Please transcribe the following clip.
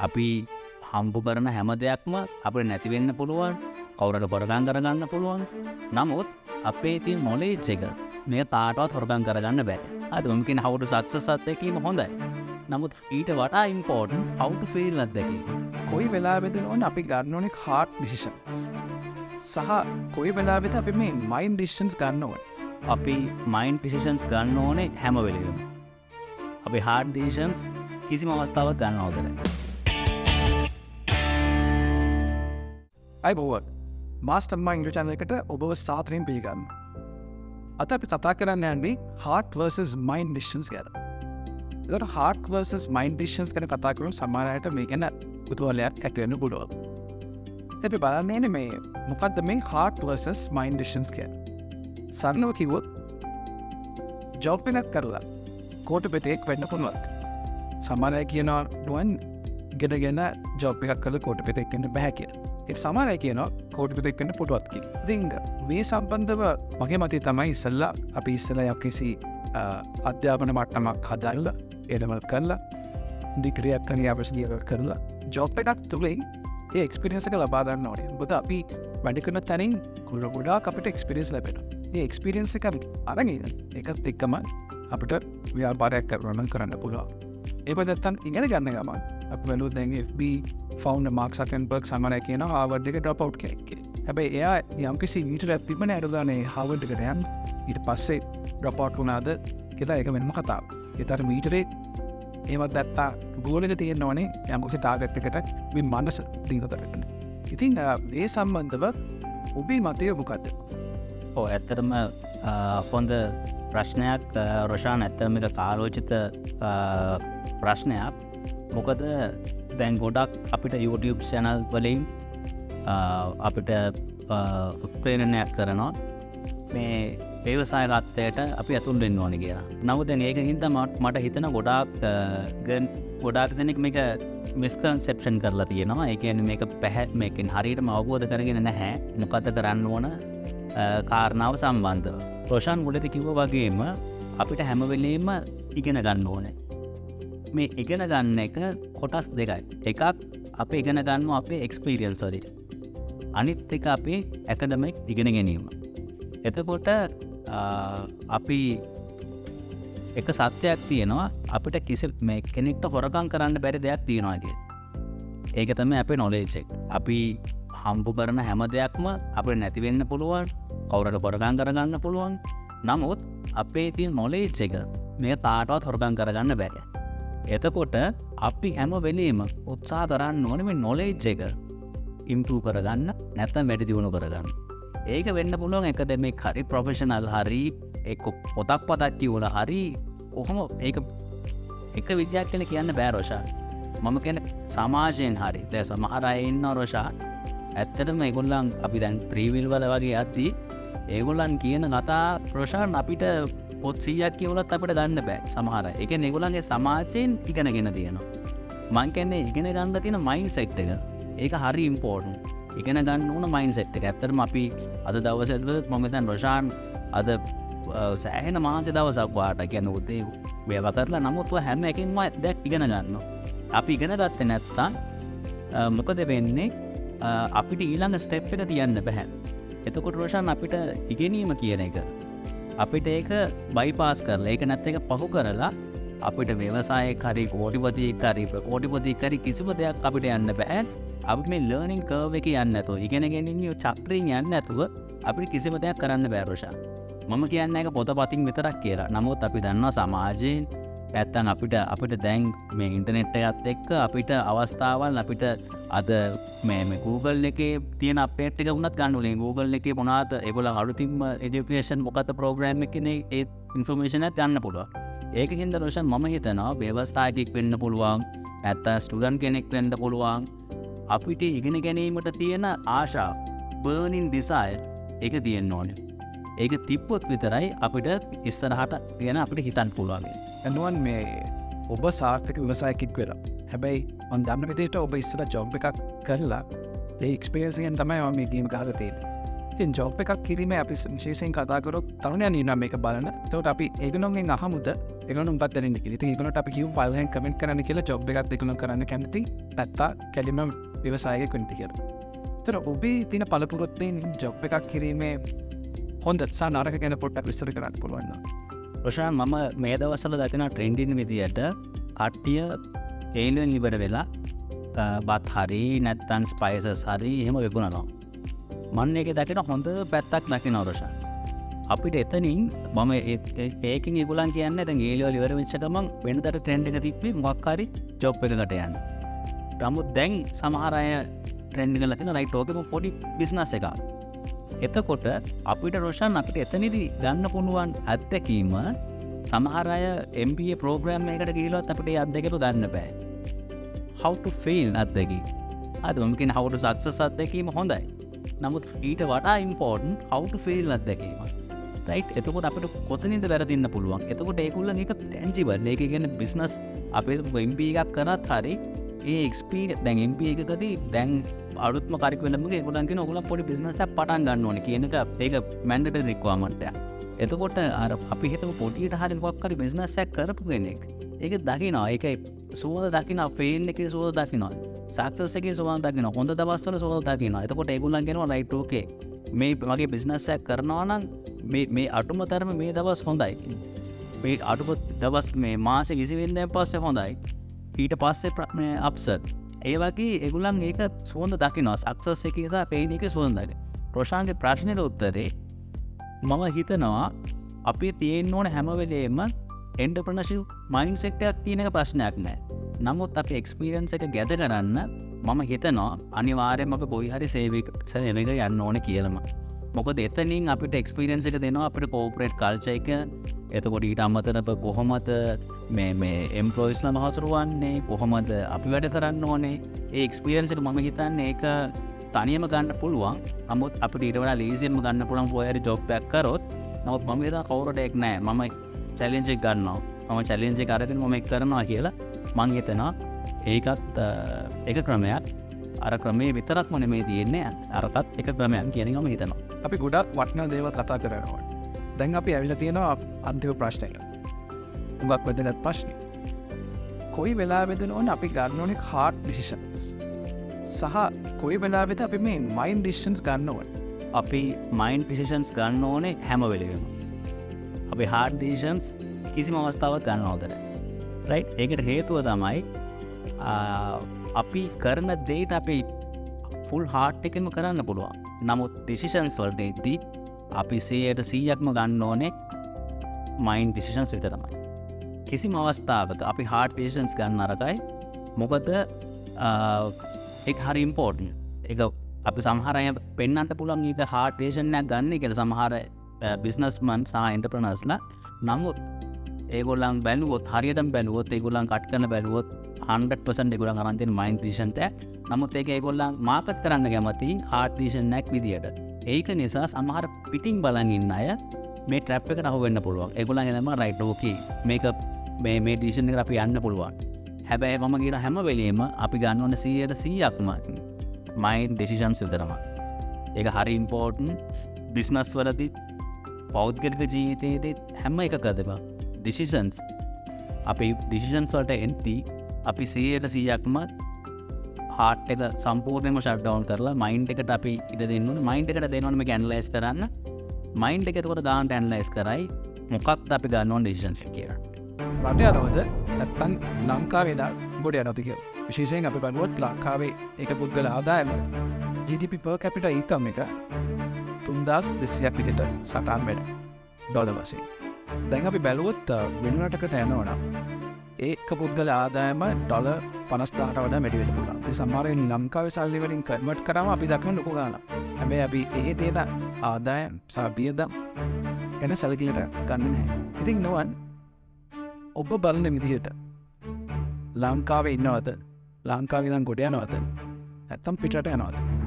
අපි හම්බු කරන හැම දෙයක්ම අපිට නැති වෙන්න පුළුවන්, කවුරුහට හොරගම් කරගන්න පුළුවන්. නමුත් අපේ තියෙන knowledge එක මේ කාටවත් හොරගම් කරගන්න බෑ. හරි මම කියන how to success අත්දැකීම හොඳයි. නමුත් ඊට වඩා important how to fail අත්දැකීම. කොයි වෙලාවෙද ඕන අපි ගන්න ඕනේ hard decisions. සහ කොයි වෙලාවෙද අපි මේ mind decisions ගන්න ඕනේ. අපි mind decisions ගන්න ඕනේ හැම වෙලෙම. අපි hard decisions කිසිම අවස්ථාවක් ගන්න ඕනේ නැහැ. අයිබෝවන් MasterMind ROSHAN එකට ඔබව සාදරයෙන් පිළිගන්නවා. අද අපි කතා කරන්න යන්නේ heart versus mind decisions ගැන. ඒකට heart versus mind decisions ගැන කතා කරන සමහර අයට මේ ගැන පුදුමයක් ඇති වෙන්න පුළුවන්. අපි බලන්නේ මේ මොකද්ද මේ heart versus mind decisions කියන්නේ. සරලව කිව්වොත් ජොබ් එකක් කරලා කෝටිපතියෙක් වෙන්න පුළුවන්. සමහර අය කියනවා නුවන් ගෙනගෙන ජොබ් එකක් කරලා කෝටිපතියෙක් වෙන්න බෑ කියලා. ඒ සමහර අය කියනවා කෝටිපතියෙක් වෙන්න පුළුවන් කියලා. ඉතින් මේ සම්බන්ධව මගේ මතය තමයි ඉස්සෙල්ලා අපි යම්කිසි අධ්‍යාපන මට්ටමක් හදාලා එළවල් කරලා ඩිග්‍රියක් කරලා ජොබ් එකක් තුලින් ඒ එක්ස්පීරියන්ස් එක ලබා ගන්න ඕනේ. මොකද අපි වැඩ කරන තැනින් ගොඩක් අපිට එක්ස්පීරියන්ස් ලැබෙනවා. ඒ එක්ස්පීරියන්ස් එක අරගෙන ඒකත් එක්කම අපිට ව්‍යාපාරයක් කරන්න පුළුවන්. ඒක නැත්තම් ඉගෙන ගන්න ගමන් අපි බලුවොත් දැන් FB founder Mark Zuckerberg සමහර අය කියනවා Harvard එක drop out කෙනෙක් කියලා. හැබැයි එයා යම්කිසි මීටරයක් තිබුණේ අරදානේ Harvard එකට යන්න. ඊට පස්සේ drop out වුණාද කියලා ඒක වෙනම කතාවක්. ඒතර මීටරේ ඒවත් දැත්තා ගෝල් එක තියෙන්න ඕනේ යම්කිසි ටාගට් එකට මේ මනස දිනතර කරන්න. ඉතින් මේ සම්බන්ධව ඔබේ මතය මොකක්ද? ඇත්තටම හොඳ ප්‍රශ්නයක් රොෂාන්. ඇත්තටම මේක කාලෝචිත ප්‍රශ්නයක්. මොකද දැන් ගොඩක් අපිට YouTube channel වලින් අපිට ප්‍රේරණයක් කරනවා මේ ව්‍යවසායකත්වයට අපි ඇතුල් වෙන්න ඕනේ කියලා. නමුත් දැන් ඒක හින්දා මට හිතෙන ගොඩාක් දෙනෙක් මේක මිස්කන්සෙප්ෂන් කරලා තියෙනවා. ඒ කියන්නේ මේකෙන් හරියටම අවබෝධ කරගෙන නැහැ මොකද්ද කරන්න ඕන කාරණාව සම්බන්ධව. රොෂාන් මුලදී කිව්වා වගේම අපිට හැම වෙලෙම ඉගෙන ගන්න ඕනේ. මේ ඉගෙන ගන්න එක කොටස් දෙකයි. එකක් අපි ඉගෙන ගන්නවා අපේ එක්ස්පීරියන්ස් වලින්. අනිත් එක අපේ ඇකඩමික් ඉගෙන ගැනීම. එතකොට අපි එක සත්‍යයක් තියෙනවා අපිට මේ කෙනෙක්ට හොරකම් කරන්න බැරි දෙයක් තියෙනවා කියලා. ඒක තමයි අපේ knowledge එක. අපි හම්බු කරන හැම දෙයක්ම අපිට නැති වෙන්න පුළුවන්, කවුරුහට හොරකම් කරගන්න පුළුවන්. නමුත් අපේ තියෙන knowledge එක මේ කාටවත් හොරකම් කරගන්න බෑ. එතකොට අපි හැම වෙලෙම උත්සාහ කරන්න ඕනේ මේ knowledge එක improve කරගන්න, නැත්නම් වැඩි දියුණු කරගන්න. ඒක වෙන්න පුළුවන් academic හරි professional හරි එක්ක පොතක් කියවලා හරි කොහොම ඒක එක විද්‍යාවක් කියලා කියන්න බෑ රොෂාන්. මම කියන්නේ සමාජයෙන් හරි. දැන් සමහර අය ඉන්නවා රොෂාන්. ඇත්තටම ඒගොල්ලන් අපි දැන් ත්‍රිවිල් වල වගේ යද්දී ඒගොල්ලන් කියන කතා රොෂාන් අපිට පොත් 100ක් කියවලත් අපිට ගන්න බෑ සමහර අය. ඒ කියන්නේ ඒගොල්ලන්ගේ සමාජයෙන් ඉගෙනගෙන තියෙනවා. මං කියන්නේ ඉගෙන ගන්න තියෙන මයින්ඩ්සෙට් එක. ඒක හරි ඉම්පෝටන්ට්. ඉගෙන ගන්න ඕන මයින්ඩ්සෙට් එක. ඇත්තටම අපි අද දවසේදී මම දැන් රොෂාන් අද සෑහෙන මාංශ දවසක් වාට කියන්නේ උදේ වේවා කරලා නමුත් ඔය හැම එකකින්ම දැක් ඉගෙන ගන්නවා. අපි ඉගෙන ගත්තේ නැත්තම් මොකද වෙන්නේ? අපිට ඊළඟ ස්ටෙප් එක තියන්න බෑ. එතකොට රොෂාන් අපිට ඉගෙනීම කියන එක අපිට ඒක බයිපාස් කරලා ඒක නැත්නම් ඒක පහු කරලා අපිට ව්‍යවසායයක් හරි කෝටිපතියෙක් හරි කිසිම දෙයක් අපිට යන්න බෑ. අපි මේ ලර්නින් කර්ව් එකේ යන්නේ නැතුව ඉගෙන ගැනීම චක්‍රයෙන් යන්නේ නැතුව අපිට කිසිම දෙයක් කරන්න බෑ රොෂාන්. මම කියන්නේ ඒක පොතපතින් විතරක් කියලා. නමුත් අපි දන්නවා සමාජයෙන් නැත්තම් අපිට දැන් මේ ඉන්ටර්නෙට් එකත් එක්ක අපිට අවස්ථාවල් අපිට අද මේ Google එකේ තියෙන අප්ඩේට් එක වුණත් ගන්න ඕනේ. Google එකේ මොනවාද ඒගොල්ලෝ අලුතින්ම এডুকেෂන් මොකක්ද ප්‍රෝග්‍රෑම් එකේ ඒ ඉන්ෆර්මේෂන් එකක් ගන්න පුළුවන්. ඒකකින්ද රොෂන් මම හිතනවා ව්‍යවස්ථායකෙක් වෙන්න පුළුවන්, නැත්තම් ස්ටුඩන්ට් කෙනෙක් වෙන්න පුළුවන්. අපිට ඉගෙන ගැනීමට තියෙන ආශාව, burning desire ඒක තියෙන්න ඕනේ. ඒක තිබ්බොත් විතරයි අපිට ඉස්සරහට ගැන අපිට හිතන්න පුළුවන්. එනුවන් මේ ඔබ සාර්ථක ව්‍යවසායකෙක් වෙලා. හැබැයි මම දන්න විදිහට ඔබ ඉස්සර ජොබ් එකක් කරලා ඒ එක්ස්පීරියන්ස් එකෙන් තමයි මම මේ ගේම් ගහලා තියෙන්නේ. ඉතින් ජොබ් එකක් කිරීමේ අපි විශේෂයෙන් කතා කරොත් තරුණයන් ඉන්නවා මේක බලන. එතකොට අපි ඒගොල්ලෝගෙන් අහමුද ඒගොල්ලෝ උඹත් දැනෙන්න කියලා. ඉතින් ඒගොල්ලෝට අපි කියමු ෆයිල් එකෙන් කමෙන්ට් කරන්න කියලා ජොබ් එකක් ඒගොල්ලෝ කරන්න කැමති නැත්තා කැලිම ව්‍යවසායකයෙක් වෙන්න කියලා. ඒතර ඔබේ තියෙන පළපුරොත්තෙන් ජොබ් එකක් කිරීමේ හොඳ සහ නරක ගැන පොඩ්ඩක් විස්තර කරන්න පුළුවන් නේද? රොෂාන් මම මේ දවස්වල දකින ට්‍රෙන්ඩින් විදියට කට්ටිය ඒලෙන් ඉවර වෙලා බත් හරි නැත්තම් ස්පයිසස් හරි එහෙම විකුණනවා. මම ඒකේ දකින හොඳ පැත්තක් දකිනවා රොෂාන්. අපිට එතනින් මම ඒකෙන් ඒගොල්ලන් කියන්නේ දැන් ඒලෙවල් ඉවර වෙච්ච ගමන් වෙනදට ට්‍රෙන්ඩ් එක තිබ්බේ මොකක් හරි ජොබ් එකකට යන්න. නමුත් දැන් සමහර අය ට්‍රෙන්ඩ් එකලා තියෙන රයිට් ඕකේ පොඩි බිස්නස් එකක්. එතකොට අපිට රොෂාන් අපිට එතනදී ගන්න පුළුවන් අත්දැකීම සමහර අය MBA ප්‍රෝග්‍රෑම් එකකට ගිහලවත් අපිට ඒ අත්දැකීම ගන්න බෑ. how to fail අත්දැකීම. අද මම කියන how to success අත්දැකීම හොඳයි. නමුත් ඊට වඩා important how to fail අත්දැකීම. right? එතකොට අපිට කොතනින්ද වැරදින්න පුළුවන්. එතකොට ඒගොල්ලන් එක tangible. ඒක කියන්නේ business අපේ MBA එකක් කරත් හරි ඒ experience දැන් MBA එකකදී දැන් අලුත්ම කරිකුලම් එකේ ඒගොල්ලන් කියන ඕගොල්ලන් පොඩි බිස්නස් එකක් පටන් ගන්න ඕනේ කියන එක ඒක මැන්ඩේටරි රික්වයර්මන්ට් එකක්. එතකොට අර අපි හිතමු පොඩියට හරි මොකක් හරි බිස්නස් එකක් කරපු කෙනෙක් ඒක දකිනවා. ඒකයි සුවඳ දකිනවා, ෆේල් එකේ සුවඳ දකිනවා, සක්සස් එකේ සුවඳ දකිනවා, හොඳ දවස්වල සුවඳ දකිනවා. එතකොට ඒගොල්ලන් කියනවා රයිට් ඕකේ මේ මගේ බිස්නස් එකක් කරනවා නම් මේ අටුම තරම මේ දවස් හොඳයි. මේ අටුම දවස් මේ මාසේ 20 වෙනිදාන් පස්සේ හොඳයි. ඊට පස්සේ අප්සෙට් ඒ වගේ ඒගොල්ලන් ඒක සුවඳ දකිනවා. සක්සස් එකේ සහ ෆේල් එකේ සුවඳ දකිනවා. රොෂාන්ගේ ප්‍රශ්නෙට උත්තරේ මම හිතනවා අපි තියෙන්න ඕන හැම වෙලේම එන්ටර්ප්‍රනර්ෂිප් මයින්ඩ්සෙට් එකක් තියෙන එක ප්‍රශ්නයක් නෑ. නමුත් අපි එක්ස්පීරියන්ස් එක ගැද කරන්න මම හිතනවා අනිවාර්යයෙන්ම අපි කොයි හරි සේවයකට යන්න ඕනේ කියලාම. මොකද එතනින් අපිට එක්ස්පීරියන්ස් එක දෙනවා අපිට කෝපරේට් කල්චර් එක. එතකොට ඊට අමතරව කොහොමද මේ එම්ප්ලොයිස්ලා මහසුරුවන්නේ, කොහොමද අපි වැඩ කරන්න ඕනේ. ඒ එක්ස්පීරියන්ස් එක මම හිතන්නේ ඒක තනියම ගන්න පුළුවන්. නමුත් අපිට ඊට වඩා ලීසියෙන්ම ගන්න පුළුවන් කොහේ හරි ජොබ් එකක් කරොත්. නමුත් මම හිතනවා කවුරුට ඒක නෑ. මම චැලෙන්ජ් එක ගන්නවා. මම චැලෙන්ජ් එක අරගෙන මම ඒක කරනවා කියලා මං හිතනවා. ඒකත් එක ක්‍රමයක්. අර ක්‍රමයේ විතරක්ම නෙමෙයි තියෙන්නේ. අරකට එක ක්‍රමයක් කියන එක මම හිතනවා. අපි ගොඩක් වටිනා දේවල් කතා කරනවා. දැන් අපි ඇවිල්ලා තියෙනවා අන්තිම ප්‍රශ්නෙට. උගක් වැදගත් ප්‍රශ්නේ. කොයි වෙලාවෙද ඕනේ අපි ගන්න ඕනේ hard decisions? සහ කොයි වෙලාවෙද අපි මේ mind decisions ගන්න ඕනේ? අපි mind decisions ගන්න ඕනේ හැම වෙලෙම. අපි hard decisions කිසිම අවස්ථාවක් ගන්න හොඳ නැහැ. right? ඒකට හේතුව තමයි අපි කරන දේට අපි full heart එකෙන්ම කරන්න පුළුවන්. නමුත් decisions වලදී අපි 100%ක්ම ගන්න ඕනේ mind decisions විතරයි. කිසිම අවස්ථාවක අපි hard decisions ගන්න අරකයි. මොකද ඒක හරි important. ඒක අපි සමහර අය පෙන්වන්න පුළුවන් ඊට hard decision එකක් ගන්න කියලා සමහර businessmen සහ entrepreneursලා. නමුත් ඒගොල්ලන් බැලුවොත් හරියටම බැලුවොත් ඒගොල්ලන් කට් කරන බැලුවොත් 100% ඒගොල්ලන් අරන් තියෙන mind decision එක. නමුත් ඒක ඒගොල්ලන් මාකට් කරන්න කැමති hard decision එකක් විදියට. ඒක නිසා සමහර පිටින් බලන් ඉන්න අය මේ ට්‍රැප් එකට අහු වෙන්න පුළුවන්. ඒගොල්ලන් හිතනවා රයිට් ඕකේ මේක මේ ඩිසිෂන් එකට අපි යන්න පුළුවන්. හැබැයි මම කියන හැම වෙලෙම අපි ගන්න ඕනේ 100%ක්ම මයින්ඩ් ඩිසිෂන්ස් විතරම. ඒක හරි ඉම්පෝටන්ට් බිස්නස් වලදී පෞද්ගලික ජීවිතයේදී හැම එකකදම ඩිසිෂන්ස් අපි ඩිසිෂන්ස් වලට එන්ටි අපි 100%ක්ම හાર્ට් එක සම්පූර්ණයෙන්ම ෂට් ඩවුන් කරලා මයින්ඩ් එකට අපි ඉඩ දෙන්න ඕනේ. මයින්ඩ් එකට දෙන්න ඕනේ මේක ඇනලයිස් කරන්න. මයින්ඩ් එක එතකොට ගන්නට ඇනලයිස් කරයි මොකක්ද අපි ගන්න ඕන ඩිසිෂන්ස් කියලා. රට යනවද නැත්තම් ලංකාවේ ගොඩ යනවද කියලා. විශේෂයෙන් අපි බලුවොත් ලංකාවේ ඒක පුද්ගල ආදායම GDP per capita income එක 3200ක් විදිහට සටහන් වෙනවා ඩොලර් වශයෙන්. දැන් අපි බැලුවොත් වෙන රටකට යනවා නම් ඒක පුද්ගල ආදායම ඩොලර් 50000ට වඩා වැඩි වෙන්න පුළුවන්. ඒ සමහරවිට ලංකාවේ සල්ලි වලින් කන්වර්ට් කරාම අපි දක්වන ලොකු ගාණක්. හැබැයි අපි ඒ තියෙන ආදායම් සහ වියදම් ගැන සැලකිලිට ගන්න නැහැ. ඉතින් නෝවන් ඔබ බලන විදිහට ලංකාවේ ඉන්නවද? ලංකාවේ ඉඳන් ගොඩ යනවද? නැත්තම් පිටරට යනවද?